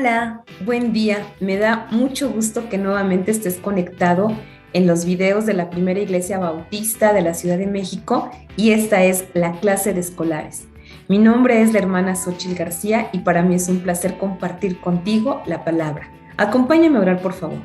Hola, buen día. Me da mucho gusto que nuevamente estés conectado en los videos de la Primera Iglesia Bautista de la Ciudad de México y esta es la clase de escolares. Mi nombre es la hermana Xóchitl García y para mí es un placer compartir contigo la palabra. Acompáñame a orar, por favor.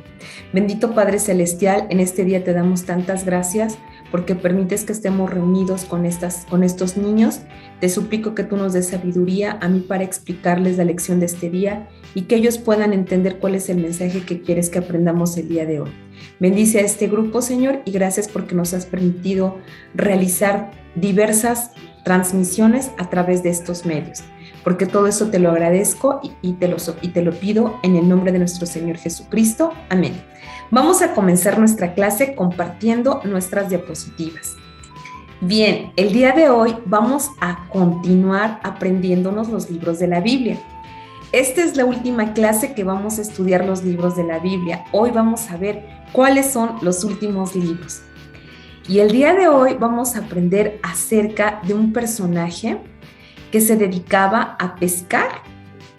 Bendito Padre Celestial, en este día te damos tantas gracias porque permites que estemos reunidos con estos niños. Te suplico que tú nos des sabiduría a mí para explicarles la lección de este día y que ellos puedan entender cuál es el mensaje que quieres que aprendamos el día de hoy. Bendice a este grupo, Señor, y gracias porque nos has permitido realizar diversas transmisiones a través de estos medios, porque todo eso te lo agradezco y te lo pido en el nombre de nuestro Señor Jesucristo. Amén. Vamos a comenzar nuestra clase compartiendo nuestras diapositivas. Bien, el día de hoy vamos a continuar aprendiéndonos los libros de la Biblia. Esta es la última clase que vamos a estudiar los libros de la Biblia. Hoy vamos a ver cuáles son los últimos libros. Y el día de hoy vamos a aprender acerca de un personaje que se dedicaba a pescar.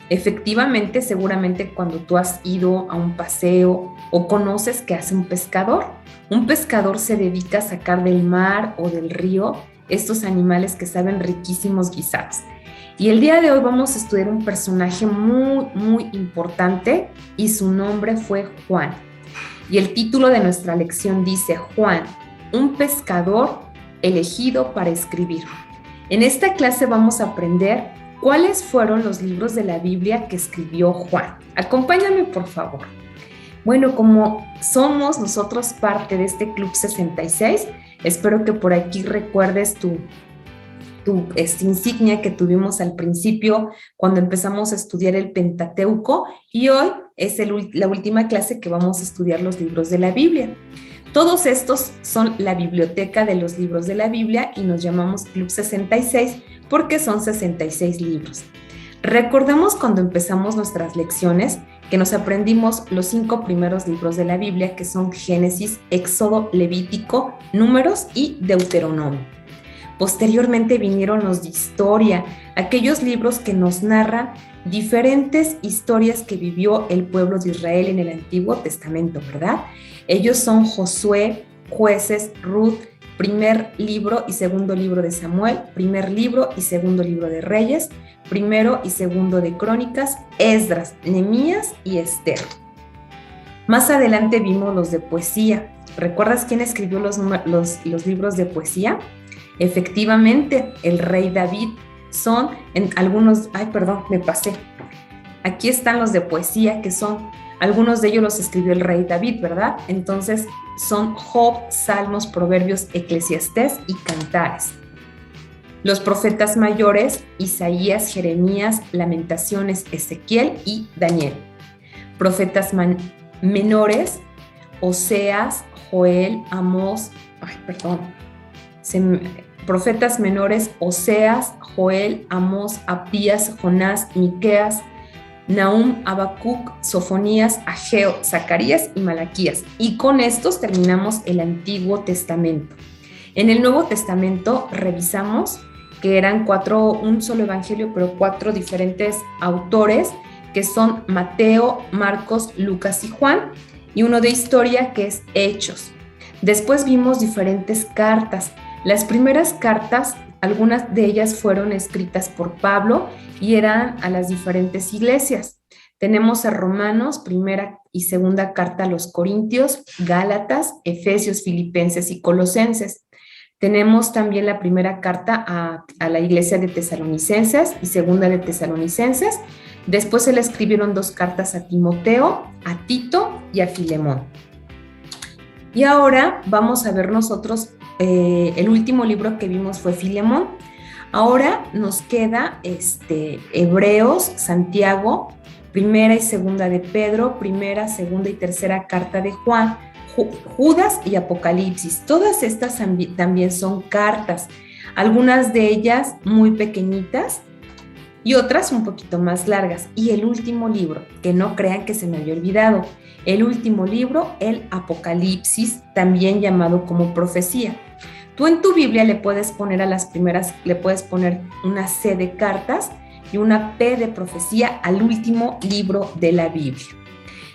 Efectivamente, seguramente cuando tú has ido a un paseo o conoces qué hace un pescador se dedica a sacar del mar o del río estos animales que saben riquísimos guisados. Y el día de hoy vamos a estudiar un personaje muy importante y su nombre fue Juan. Y el título de nuestra lección dice: Juan, un pescador elegido para escribir. En esta clase vamos a aprender cuáles fueron los libros de la Biblia que escribió Juan. Acompáñame, por favor. Bueno, como somos nosotros parte de este Club 66, espero que por aquí recuerdes tu insignia que tuvimos al principio cuando empezamos a estudiar el Pentateuco, y hoy es la última clase que vamos a estudiar los libros de la Biblia. Todos estos son la biblioteca de los libros de la Biblia y nos llamamos Club 66 porque son 66 libros. Recordemos cuando empezamos nuestras lecciones que nos aprendimos los 5 primeros libros de la Biblia, que son Génesis, Éxodo, Levítico, Números y Deuteronomio. Posteriormente vinieron los de historia, aquellos libros que nos narran diferentes historias que vivió el pueblo de Israel en el Antiguo Testamento, ¿verdad? Ellos son Josué, Jueces, Ruth, primer libro y segundo libro de Samuel, primer libro y segundo libro de Reyes, primero y segundo de Crónicas, Esdras, Nehemías y Esther. Más adelante vimos los de poesía. ¿Recuerdas quién escribió los libros de poesía? Efectivamente, el rey David. Son en algunos, me pasé. Aquí están los de poesía, que son, algunos de ellos los escribió el rey David, ¿verdad? Entonces son Job, Salmos, Proverbios, Eclesiastés y Cantares. Los profetas mayores, Isaías, Jeremías, Lamentaciones, Ezequiel y Daniel. Profetas menores, Oseas, Joel, Amós, profetas menores, Oseas, Joel, Amós, Abdías, Jonás, Miqueas, Nahum, Habacuc, Sofonías, Ageo, Zacarías y Malaquías. Y con estos terminamos el Antiguo Testamento. En el Nuevo Testamento revisamos que eran 4, un solo evangelio, pero 4 diferentes autores, que son Mateo, Marcos, Lucas y Juan, y uno de historia que es Hechos. Después vimos diferentes cartas. Las primeras cartas, algunas de ellas fueron escritas por Pablo y eran a las diferentes iglesias. Tenemos a Romanos, primera y segunda carta a los Corintios, Gálatas, Efesios, Filipenses y Colosenses. Tenemos también la primera carta a la iglesia de Tesalonicenses y segunda de Tesalonicenses. Después se le escribieron 2 cartas a Timoteo, a Tito y a Filemón. Y ahora vamos a ver nosotros, el último libro que vimos fue Filemón. Ahora nos queda Hebreos, Santiago, primera y segunda de Pedro, primera, segunda y tercera carta de Juan, Judas y Apocalipsis. Todas estas también son cartas, algunas de ellas muy pequeñitas y otras un poquito más largas. Y el último libro, que no crean que se me había olvidado, el último libro, el Apocalipsis, también llamado como profecía. Tú en tu Biblia le puedes poner a las primeras, le puedes poner una C de cartas y una P de profecía al último libro de la Biblia.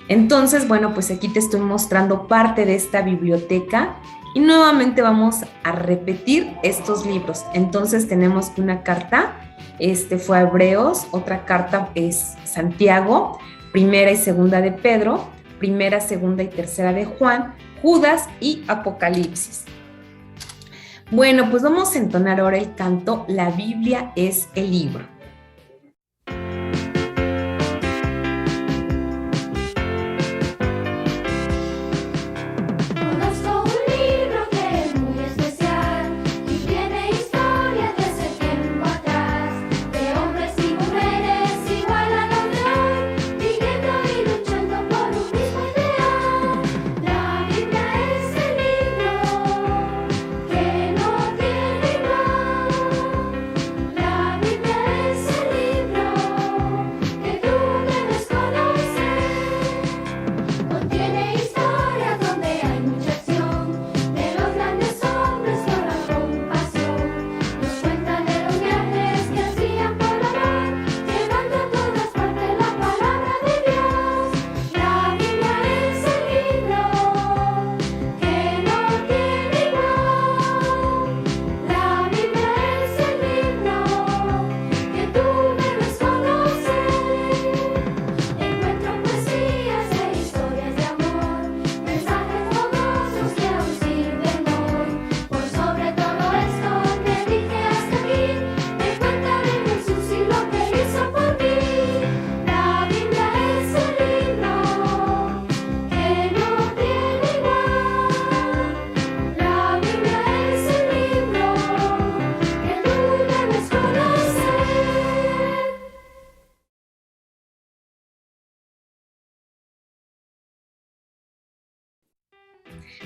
Entonces, bueno, pues aquí te estoy mostrando parte de esta biblioteca y nuevamente vamos a repetir estos libros. Entonces tenemos una carta, fue a Hebreos, otra carta es Santiago, primera y segunda de Pedro, primera, segunda y tercera de Juan, Judas y Apocalipsis. Bueno, pues vamos a entonar ahora el canto La Biblia es el libro.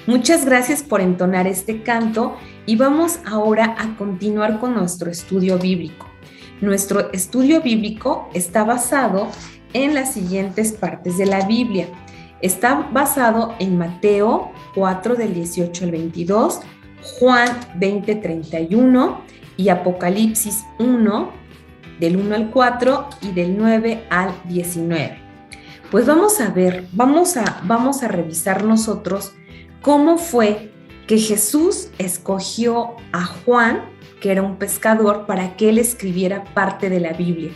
Muchas gracias por entonar este canto y vamos ahora a continuar con nuestro estudio bíblico. Nuestro estudio bíblico está basado en las siguientes partes de la Biblia. Está basado en Mateo 4 del 18 al 22, Juan 20, 31 y Apocalipsis 1 del 1 al 4 y del 9 al 19. Pues vamos a ver, vamos a revisar nosotros cómo fue que Jesús escogió a Juan, que era un pescador, para que él escribiera parte de la Biblia.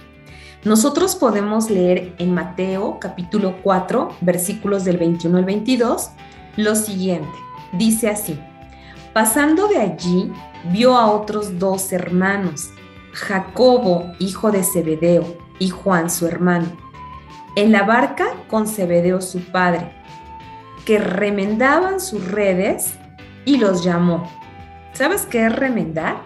Nosotros podemos leer en Mateo capítulo 4, versículos del 21 al 22, lo siguiente. Dice así: pasando de allí, vio a otros 2 hermanos, Jacobo, hijo de Zebedeo, y Juan, su hermano, en la barca con Zebedeo, su padre, que remendaban sus redes y los llamó. ¿Sabes qué es remendar?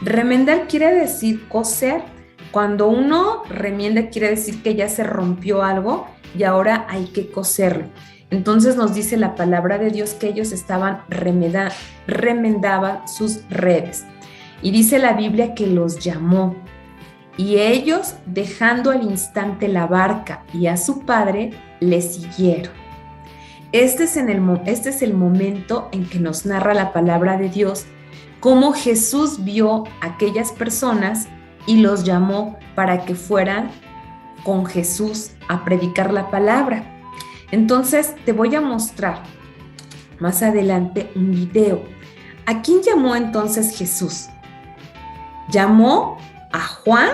Remendar quiere decir coser. Cuando uno remienda quiere decir que ya se rompió algo y ahora hay que coserlo. Entonces nos dice la palabra de Dios que ellos estaban remendaban sus redes. Y dice la Biblia que los llamó. Y ellos, dejando al instante la barca y a su padre, le siguieron. Este es el momento en que nos narra la palabra de Dios, cómo Jesús vio a aquellas personas y los llamó para que fueran con Jesús a predicar la palabra. Entonces te voy a mostrar más adelante un video. ¿A quién llamó entonces Jesús? Llamó a Juan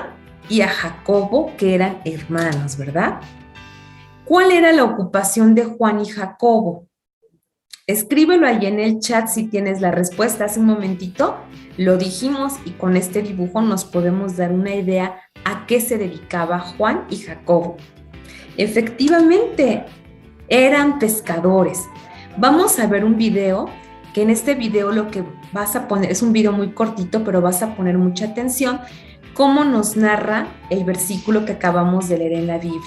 y a Jacobo, que eran hermanos, ¿verdad? ¿Cuál era la ocupación de Juan y Jacobo? Escríbelo ahí en el chat si tienes la respuesta. Hace un momentito lo dijimos y con este dibujo nos podemos dar una idea a qué se dedicaba Juan y Jacobo. Efectivamente, eran pescadores. Vamos a ver un video, que en este video lo que vas a poner, es un video muy cortito, pero vas a poner mucha atención, cómo nos narra el versículo que acabamos de leer en la Biblia.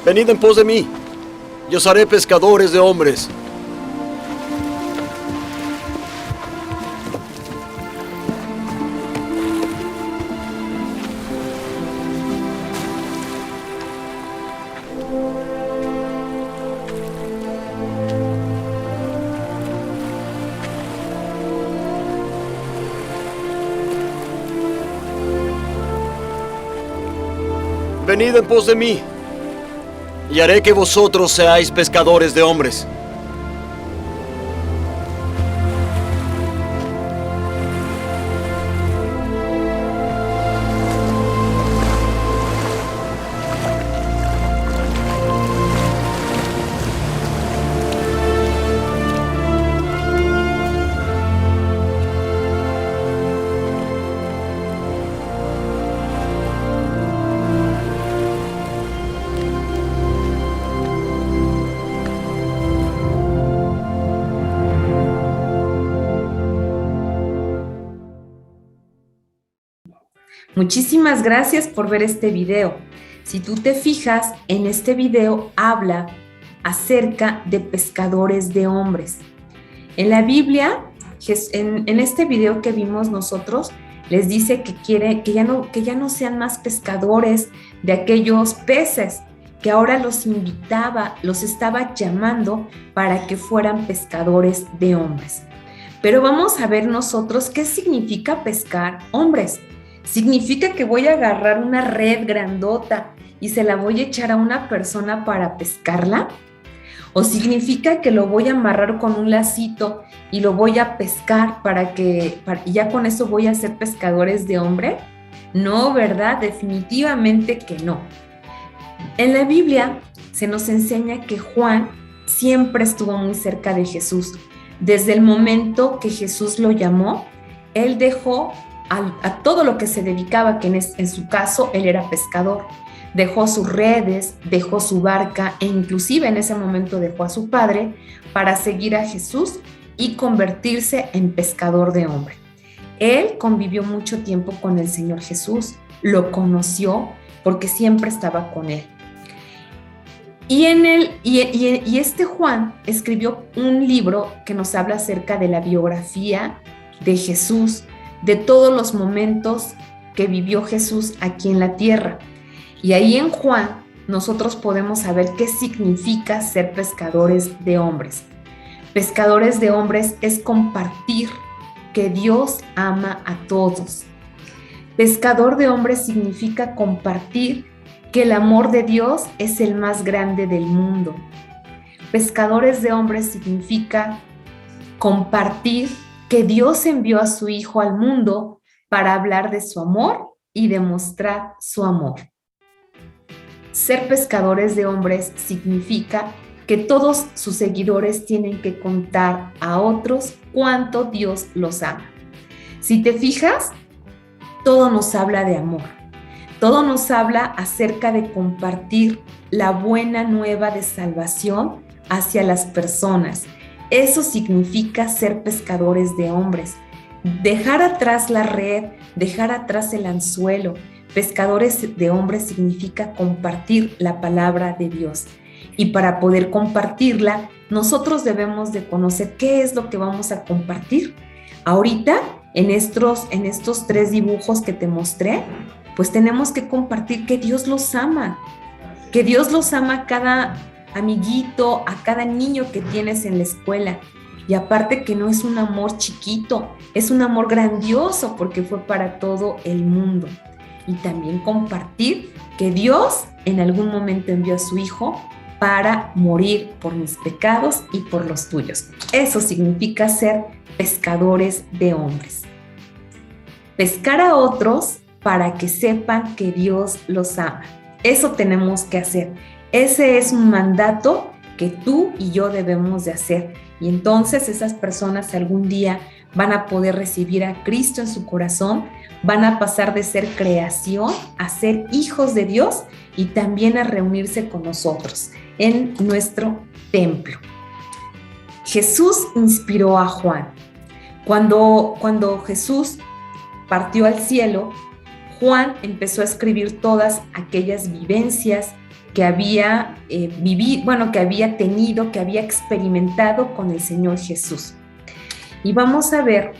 Venid en pos de mí, y os haré pescadores de hombres. Venid en pos de mí, y haré que vosotros seáis pescadores de hombres. Muchísimas gracias por ver este video. Si tú te fijas, en este video habla acerca de pescadores de hombres. En la Biblia, en este video que vimos nosotros, les dice que quiere que ya no sean más pescadores de aquellos peces, que ahora los invitaba, los estaba llamando para que fueran pescadores de hombres. Pero vamos a ver nosotros qué significa pescar hombres. ¿Significa que voy a agarrar una red grandota y se la voy a echar a una persona para pescarla? ¿O significa que lo voy a amarrar con un lacito y lo voy a pescar y ya con eso voy a ser pescadores de hombre? No, ¿verdad? Definitivamente que no. En la Biblia se nos enseña que Juan siempre estuvo muy cerca de Jesús. Desde el momento que Jesús lo llamó, él dejó a todo lo que se dedicaba, que en su caso él era pescador. Dejó sus redes, dejó su barca e inclusive en ese momento dejó a su padre para seguir a Jesús y convertirse en pescador de hombre. Él convivió mucho tiempo con el Señor Jesús, lo conoció porque siempre estaba con él. Y este Juan escribió un libro que nos habla acerca de la biografía de Jesús, de todos los momentos que vivió Jesús aquí en la tierra. Y ahí en Juan nosotros podemos saber qué significa ser pescadores de hombres. Pescadores de hombres es compartir que Dios ama a todos. Pescador de hombres significa compartir que el amor de Dios es el más grande del mundo. Pescadores de hombres significa compartir que Dios envió a su Hijo al mundo para hablar de su amor y demostrar su amor. Ser pescadores de hombres significa que todos sus seguidores tienen que contar a otros cuánto Dios los ama. Si te fijas, todo nos habla de amor. Todo nos habla acerca de compartir la buena nueva de salvación hacia las personas. Eso significa ser pescadores de hombres. Dejar atrás la red, dejar atrás el anzuelo. Pescadores de hombres significa compartir la palabra de Dios. Y para poder compartirla, nosotros debemos de conocer qué es lo que vamos a compartir. Ahorita, en estos 3 dibujos que te mostré, pues tenemos que compartir que Dios los ama. Que Dios los ama a cada amiguito, a cada niño que tienes en la escuela. Y aparte que no es un amor chiquito, es un amor grandioso porque fue para todo el mundo. Y también compartir que Dios en algún momento envió a su Hijo para morir por mis pecados y por los tuyos. Eso significa ser pescadores de hombres. Pescar a otros para que sepan que Dios los ama. Eso tenemos que hacer. Ese es un mandato que tú y yo debemos de hacer. Y entonces esas personas algún día van a poder recibir a Cristo en su corazón, van a pasar de ser creación a ser hijos de Dios y también a reunirse con nosotros en nuestro templo. Jesús inspiró a Juan. Cuando Jesús partió al cielo, Juan empezó a escribir todas aquellas vivencias que había vivido, que había tenido, que había experimentado con el Señor Jesús. Y vamos a ver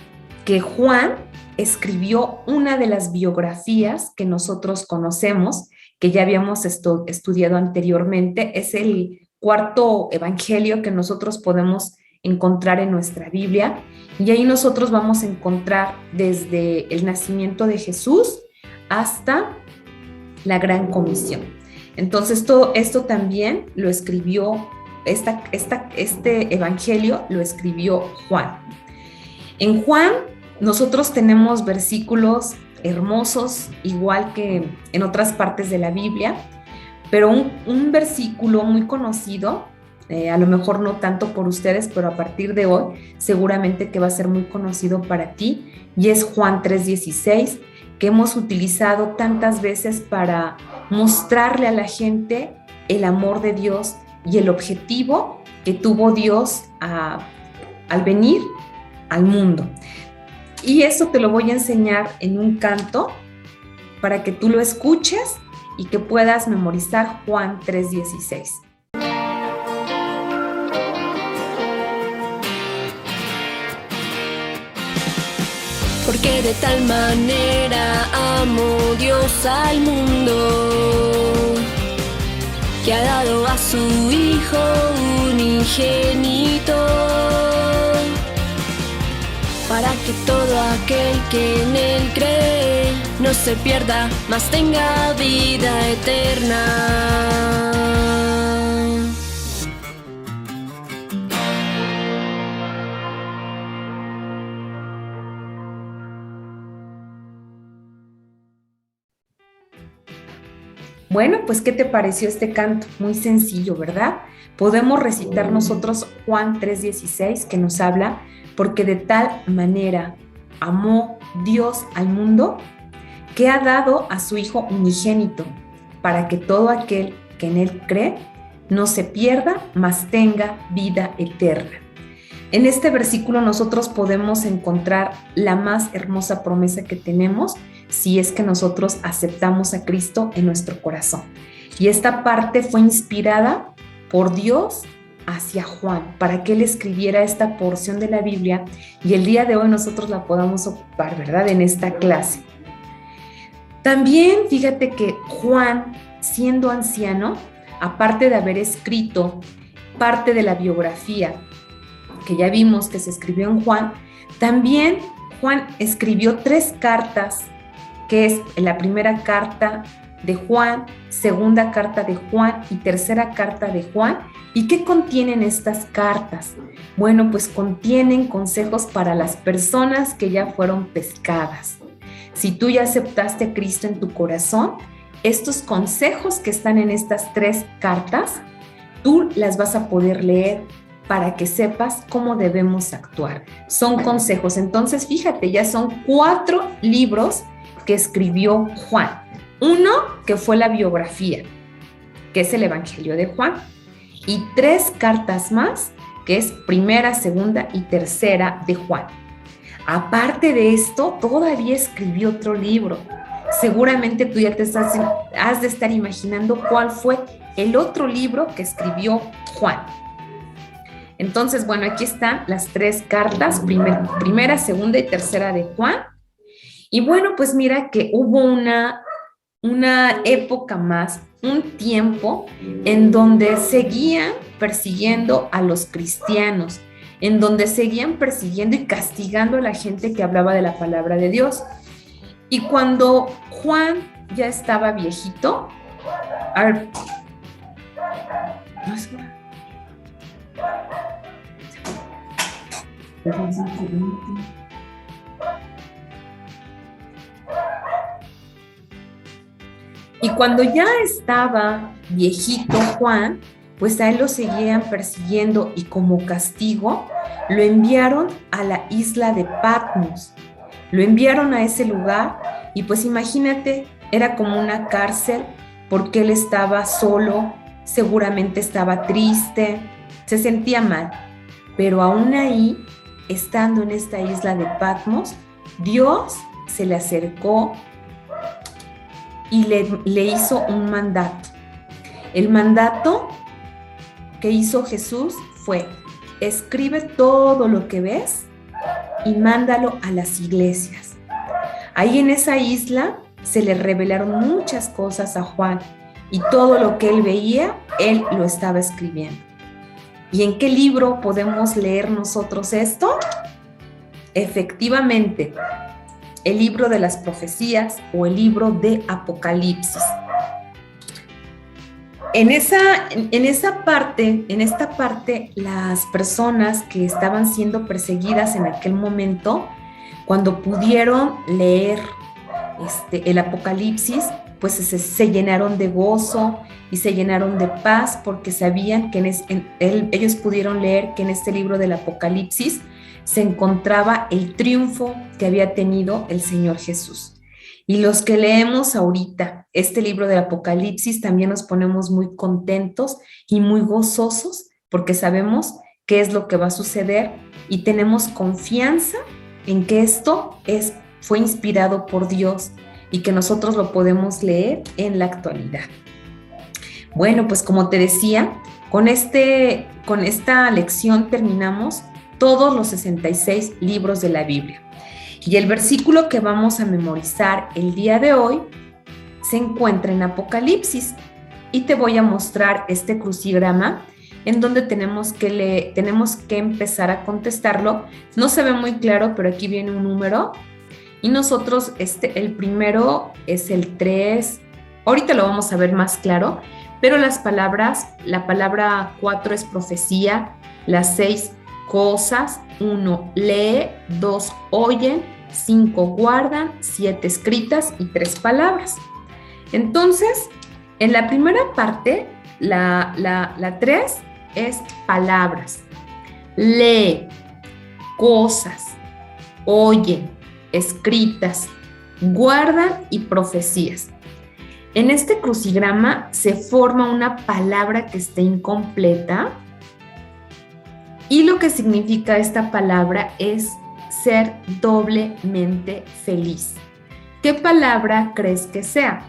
que Juan escribió una de las biografías que nosotros conocemos, que ya habíamos estudiado anteriormente. Es el cuarto evangelio que nosotros podemos encontrar en nuestra Biblia, y ahí nosotros vamos a encontrar desde el nacimiento de Jesús hasta la Gran Comisión. Entonces todo esto también lo escribió, este evangelio lo escribió Juan. En Juan nosotros tenemos versículos hermosos, igual que en otras partes de la Biblia, pero un versículo muy conocido, a lo mejor no tanto por ustedes, pero a partir de hoy seguramente que va a ser muy conocido para ti, y es Juan 3:16, que hemos utilizado tantas veces para mostrarle a la gente el amor de Dios y el objetivo que tuvo Dios al venir al mundo. Y eso te lo voy a enseñar en un canto para que tú lo escuches y que puedas memorizar Juan 3:16. Porque de tal manera amó Dios al mundo, que ha dado a su Hijo unigénito, para que todo aquel que en Él cree no se pierda, mas tenga vida eterna. Bueno, pues ¿qué te pareció este canto? Muy sencillo, ¿verdad? Podemos recitar nosotros Juan 3:16, que nos habla: porque de tal manera amó Dios al mundo, que ha dado a su Hijo unigénito, para que todo aquel que en Él cree no se pierda, mas tenga vida eterna. En este versículo nosotros podemos encontrar la más hermosa promesa que tenemos, si es que nosotros aceptamos a Cristo en nuestro corazón. Y esta parte fue inspirada por Dios hacia Juan, para que él escribiera esta porción de la Biblia, y el día de hoy nosotros la podamos ocupar, ¿verdad?, en esta clase. También fíjate que Juan, siendo anciano, aparte de haber escrito parte de la biografía que ya vimos que se escribió en Juan, también Juan escribió 3 cartas, que es la primera carta de Juan, segunda carta de Juan y tercera carta de Juan. ¿Y qué contienen estas cartas? Bueno, pues contienen consejos para las personas que ya fueron pescadas. Si tú ya aceptaste a Cristo en tu corazón, estos consejos que están en estas 3 cartas, tú las vas a poder leer para que sepas cómo debemos actuar. Son consejos. Entonces, fíjate, ya son 4 libros que escribió Juan. Uno que fue la biografía, que es el Evangelio de Juan, y 3 cartas más, que es primera, segunda y tercera de Juan. Aparte de esto, todavía escribió otro libro. Seguramente tú ya has de estar imaginando cuál fue el otro libro que escribió Juan. Entonces, bueno, aquí están las 3 cartas, primera, segunda y tercera de Juan. Y bueno, pues mira que hubo una época más, un tiempo en donde seguían persiguiendo a los cristianos, en donde seguían persiguiendo y castigando a la gente que hablaba de la palabra de Dios. Y cuando Juan ya estaba viejito, a ver, no es una... Y cuando ya estaba viejito Juan, pues a él lo seguían persiguiendo, y como castigo lo enviaron a la isla de Patmos. Lo enviaron a ese lugar, y pues imagínate, era como una cárcel, porque él estaba solo, seguramente estaba triste, se sentía mal. Pero aún ahí, estando en esta isla de Patmos, Dios se le acercó y le hizo un mandato. El mandato que hizo Jesús fue: escribe todo lo que ves y mándalo a las iglesias. Ahí en esa isla se le revelaron muchas cosas a Juan y todo lo que él veía, él lo estaba escribiendo. ¿Y en qué libro podemos leer nosotros esto? Efectivamente, el libro de las profecías o el libro de Apocalipsis. En esta parte, las personas que estaban siendo perseguidas en aquel momento, cuando pudieron leer el Apocalipsis, pues se llenaron de gozo y se llenaron de paz, porque sabían que ellos pudieron leer que en este libro del Apocalipsis se encontraba el triunfo que había tenido el Señor Jesús. Y los que leemos ahorita este libro del Apocalipsis también nos ponemos muy contentos y muy gozosos, porque sabemos qué es lo que va a suceder y tenemos confianza en que esto fue inspirado por Dios y que nosotros lo podemos leer en la actualidad. Bueno, pues como te decía, con esta lección terminamos todos los 66 libros de la Biblia. Y el versículo que vamos a memorizar el día de hoy se encuentra en Apocalipsis. Y te voy a mostrar este crucigrama en donde tenemos que empezar a contestarlo. No se ve muy claro, pero aquí viene un número. Y nosotros, el primero es el 3. Ahorita lo vamos a ver más claro, pero la palabra 4 es profecía, la 6 cosas, 1 lee, 2 oyen, 5 guardan, 7 escritas y 3 palabras. Entonces, en la primera parte, la 3 es palabras. Lee, cosas, oyen, escritas, guardan y profecías. En este crucigrama se forma una palabra que está incompleta y lo que significa esta palabra es ser doblemente feliz. ¿Qué palabra crees que sea?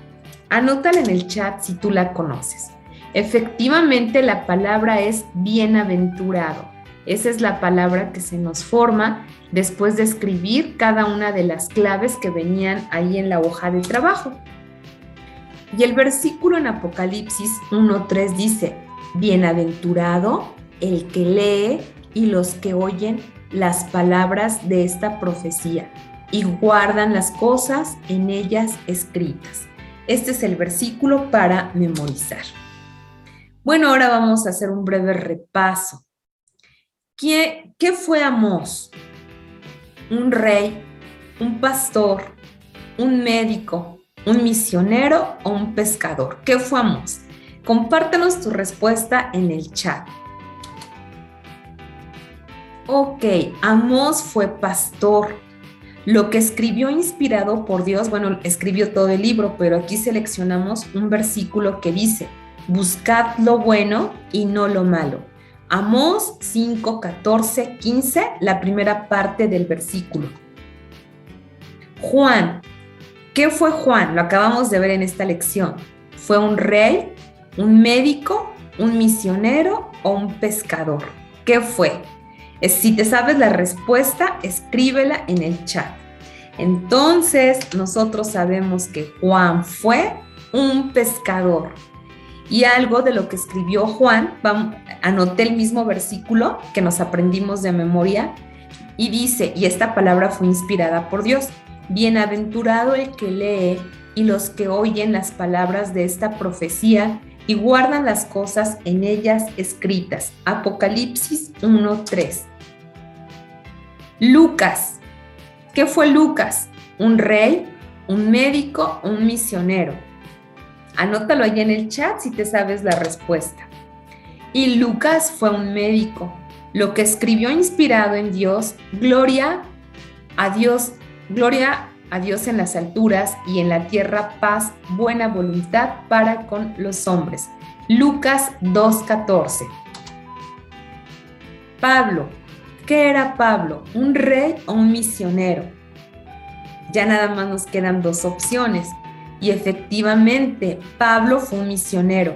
Anótala en el chat si tú la conoces. Efectivamente, la palabra es bienaventurado. Esa es la palabra que se nos forma después de escribir cada una de las claves que venían ahí en la hoja de trabajo. Y el versículo en Apocalipsis 1:3 dice: bienaventurado el que lee y los que oyen las palabras de esta profecía y guardan las cosas en ellas escritas. Este es el versículo para memorizar. Bueno, ahora vamos a hacer un breve repaso. ¿Qué fue Amós? Un rey, un pastor, un médico, un misionero o un pescador. ¿Qué fue Amós? Compártanos tu respuesta en el chat. Ok, Amós fue pastor. Lo que escribió inspirado por Dios, bueno, escribió todo el libro, pero aquí seleccionamos un versículo que dice: buscad lo bueno y no lo malo. Amós 5, 14, 15, la primera parte del versículo. Juan. ¿Qué fue Juan? Lo acabamos de ver en esta lección. ¿Fue un rey, un médico, un misionero o un pescador? ¿Qué fue? Si te sabes la respuesta, escríbela en el chat. Entonces, nosotros sabemos que Juan fue un pescador. Y algo de lo que escribió Juan, anoté el mismo versículo que nos aprendimos de memoria y dice, y esta palabra fue inspirada por Dios: bienaventurado el que lee y los que oyen las palabras de esta profecía y guardan las cosas en ellas escritas. Apocalipsis 1:3. Lucas. ¿Qué fue Lucas? ¿Un rey, un médico o un misionero? Anótalo ahí en el chat si te sabes la respuesta. Y Lucas fue un médico. Lo que escribió inspirado en Dios: gloria a Dios en las alturas y en la tierra paz, buena voluntad para con los hombres. Lucas 2:14. Pablo. ¿Qué era Pablo? ¿Un rey o un misionero? Ya nada más nos quedan dos opciones. Y efectivamente, Pablo fue un misionero.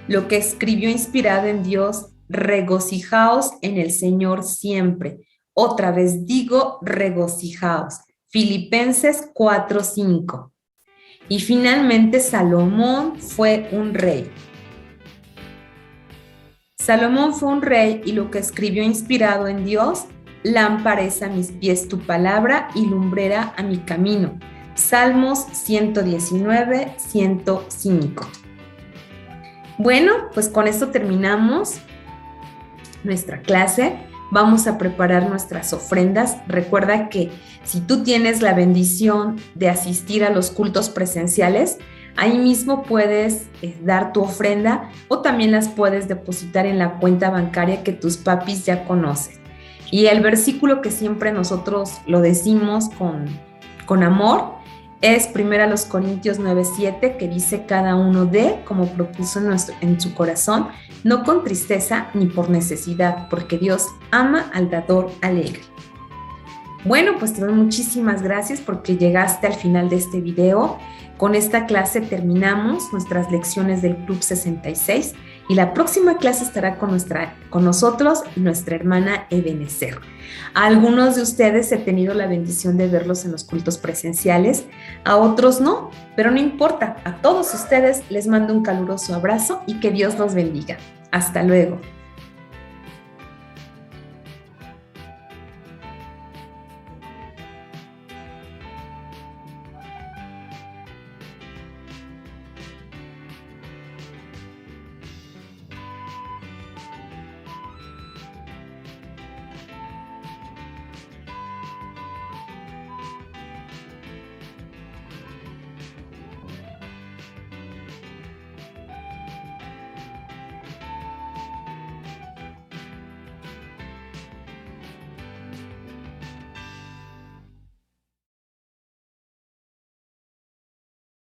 Lo que escribió inspirado en Dios, regocijaos en el Señor siempre. Otra vez digo, regocijaos. Filipenses 4:5. Y finalmente Salomón fue un rey. Salomón fue un rey y lo que escribió inspirado en Dios, lámpara es a mis pies tu palabra y lumbrera a mi camino. Salmos 119, 105. Bueno, pues con esto terminamos nuestra clase. Vamos a preparar nuestras ofrendas. Recuerda que si tú tienes la bendición de asistir a los cultos presenciales, ahí mismo puedes dar tu ofrenda o también las puedes depositar en la cuenta bancaria que tus papis ya conocen. Y el versículo que siempre nosotros lo decimos con amor es 1 Corintios 9:7, que dice: cada uno dé como propuso en su corazón, no con tristeza ni por necesidad, porque Dios ama al dador alegre. Bueno, pues te doy muchísimas gracias porque llegaste al final de este video. Con esta clase terminamos nuestras lecciones del Club 66 y la próxima clase estará con nosotros nuestra hermana Ebenezer. A algunos de ustedes he tenido la bendición de verlos en los cultos presenciales, a otros no, pero no importa. A todos ustedes les mando un caluroso abrazo y que Dios los bendiga. Hasta luego.